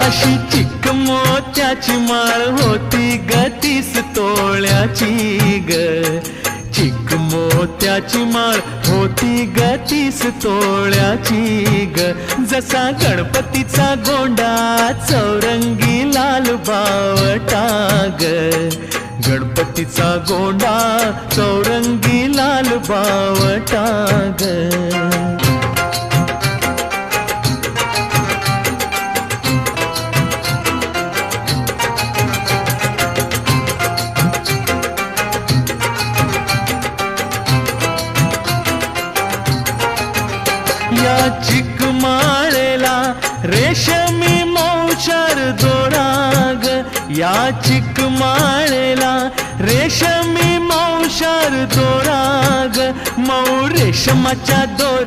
अशी चिक मोत्याची माळ होती ग 30 तोळ्याची ग. चिक मोत्याची माळ होती ग 30 तोळ्याची ग. जसा गणपतीचा गोंडा चौरंगी लाल बावटा ग. गणपतीचा गोंडा चौरंगी लाल बावटा ग. या चिकमाळेला रेशमी मौचार दोराग. या चिकमाळेला रेशमी मौचार दोराग. मऊ रेशमाच्या दोर